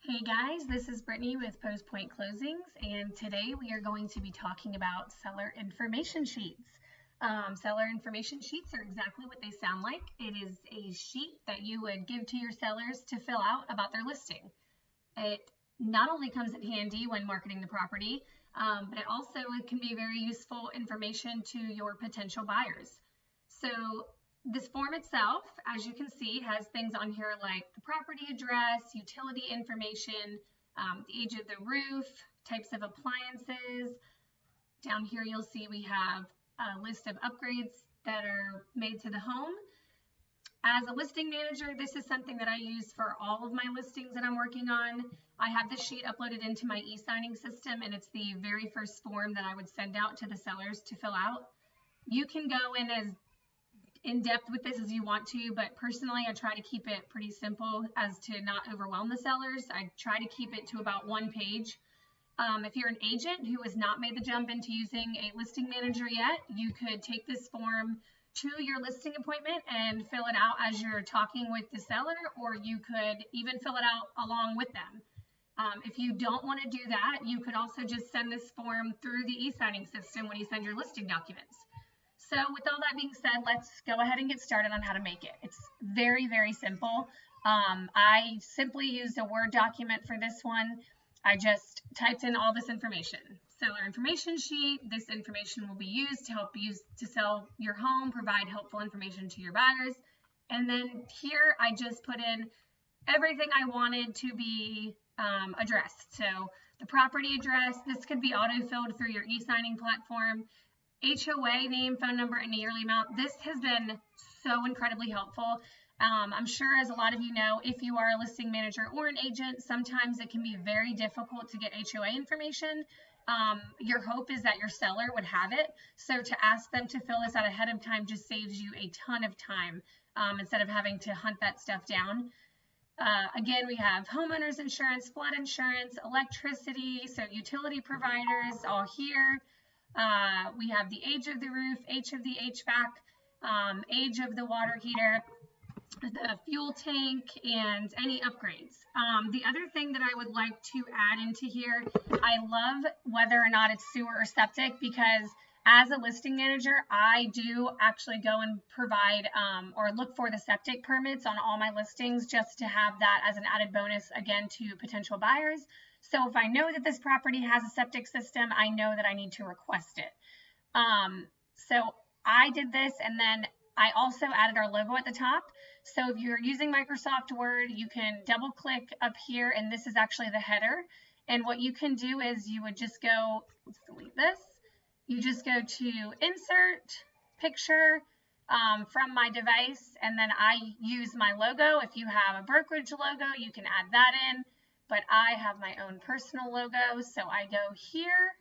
Hey guys, this is Brittany with Post Point Closings, and today we are going to be talking about seller information sheets. Seller information sheets are exactly what they sound like. It is a sheet that you would give to your sellers to fill out about their listing. It not only comes in handy when marketing the property, but it also can be very useful information to your potential buyers. So this form itself, as you can see, has things on here like the property address, utility information, the age of the roof, types of appliances. Down here you'll see we have a list of upgrades that are made to the home. As a listing manager, this is something that I use for all of my listings that I'm working on. I have this sheet uploaded into my e-signing system, and it's the very first form that I would send out to the sellers to fill out. You can go in as in-depth with this as you want to, but personally I try to keep it pretty simple as to not overwhelm the sellers. I try to keep it to about one page. If you're an agent who has not made the jump into using a listing manager yet, you could take this form to your listing appointment and fill it out as you're talking with the seller, or you could even fill it out along with them. If you don't want to do that, you could also just send this form through the e-signing system when you send your listing documents. So with all that being said, let's go ahead and get started on how to make it. It's very, very simple. I simply used a Word document for this one. I just typed in all this information. Seller information sheet. This information will be used to help you to sell your home, provide helpful information to your buyers. And then here I just put in everything I wanted to be addressed. So the property address, this could be auto-filled through your e-signing platform. HOA name, phone number, and a yearly amount. This has been so incredibly helpful. I'm sure, as a lot of you know, if you are a listing manager or an agent, sometimes it can be very difficult to get HOA information. Your hope is that your seller would have it. So to ask them to fill this out ahead of time just saves you a ton of time instead of having to hunt that stuff down. Again, we have homeowners insurance, flood insurance, electricity, so utility providers all here. We have the age of the roof, age of the HVAC, age of the water heater, the fuel tank, and any upgrades. The other thing that I would like to add into here, I love whether or not it's sewer or septic, because as a listing manager, I do actually go and provide or look for the septic permits on all my listings just to have that as an added bonus, again, to potential buyers. So if I know that this property has a septic system, I know that I need to request it. So I did this, and then I also added our logo at the top. So if you're using Microsoft Word, you can double click up here, and this is actually the header. And what you can do is you would just go, let's delete this. You just go to insert picture from my device, and then I use my logo. If you have a brokerage logo, you can add that in, but I have my own personal logo. So I go here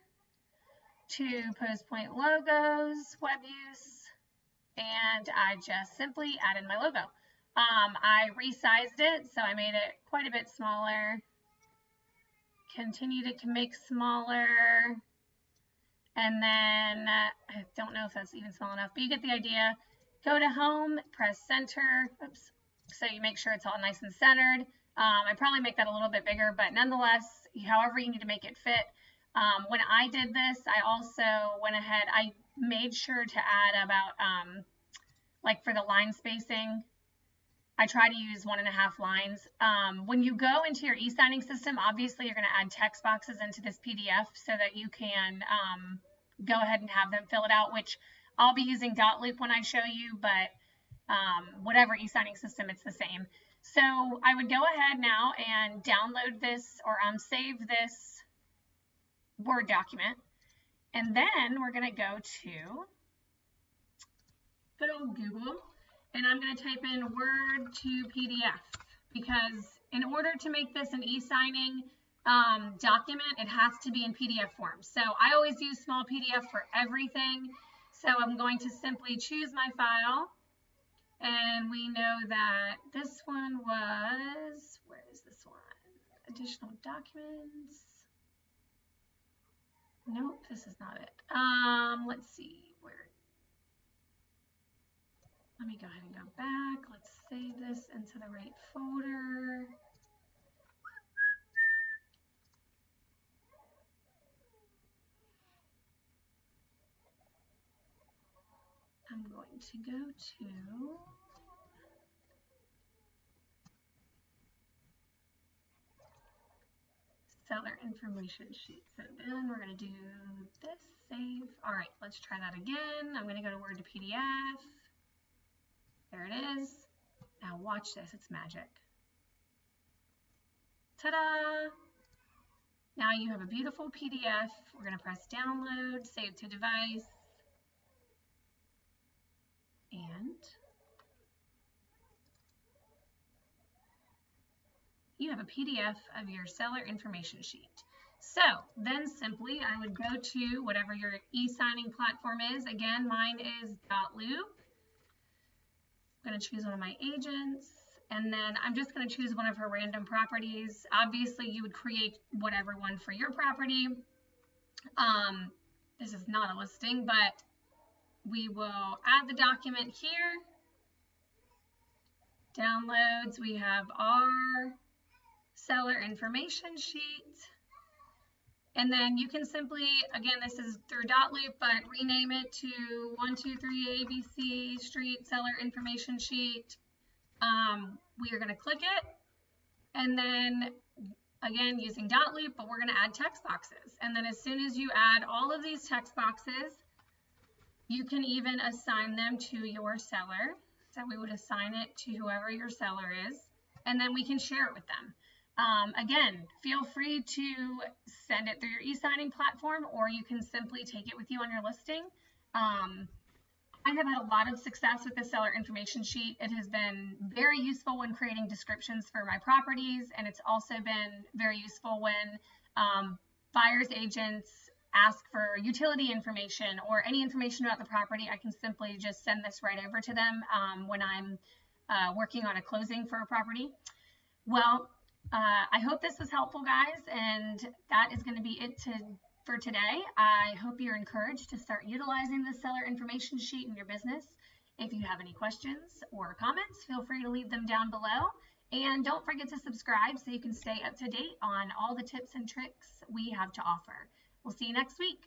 to Post Point Logos, Web Use, and I just simply add in my logo. I resized it, so I made it quite a bit smaller. Continue to make smaller. And then, I don't know if that's even small enough, but you get the idea. Go to home, press center. Oops. So you make sure it's all nice and centered. I probably make that a little bit bigger, but nonetheless, however you need to make it fit. When I did this, I also went ahead, I made sure to add about, like for the line spacing, I try to use 1.5 lines. When you go into your e-signing system, obviously you're going to add text boxes into this PDF so that you can go ahead and have them fill it out, which I'll be using Dotloop when I show you, but whatever e-signing system, it's the same. So I would go ahead now and download this or save this Word document. And then we're going to go to good old Google. And I'm going to type in Word to PDF, because in order to make this an e-signing document, it has to be in PDF form. So I always use small PDF for everything. So I'm going to simply choose my file. And we know that this one was, where is this one? Additional documents. Nope, this is not it. Let's see. Let me go ahead and go back. Let's save this into the right folder. to go to seller information sheet. So then we're going to do this, save. All right, let's try that again. I'm going to go to Word to PDF. There it is. Now watch this, it's magic. Ta-da! Now you have a beautiful PDF. We're going to press download, save to device, and you have a PDF of your seller information sheet. So then simply I would go to whatever your e-signing platform is. Again, mine is .loop. I'm going to choose one of my agents, and then I'm just going to choose one of her random properties. Obviously, you would create whatever one for your property. This is not a listing, but we will add the document here. Downloads, we have our seller information sheet. And then you can simply, again, this is through .loop, but rename it to 123 ABC Street Seller Information Sheet. We are going to click it, and then again using .loop, but we're going to add text boxes. And then as soon as you add all of these text boxes, you can even assign them to your seller. So we would assign it to whoever your seller is, and then we can share it with them. Again, feel free to send it through your e-signing platform, or you can simply take it with you on your listing. I have had a lot of success with the seller information sheet. It has been very useful when creating descriptions for my properties, and it's also been very useful when buyers agents ask for utility information or any information about the property. I can simply just send this right over to them when I'm working on a closing for a property. Well, I hope this was helpful, guys, and that is going to be it for today. I hope you're encouraged to start utilizing the seller information sheet in your business. If you have any questions or comments, feel free to leave them down below. And don't forget to subscribe so you can stay up to date on all the tips and tricks we have to offer. We'll see you next week.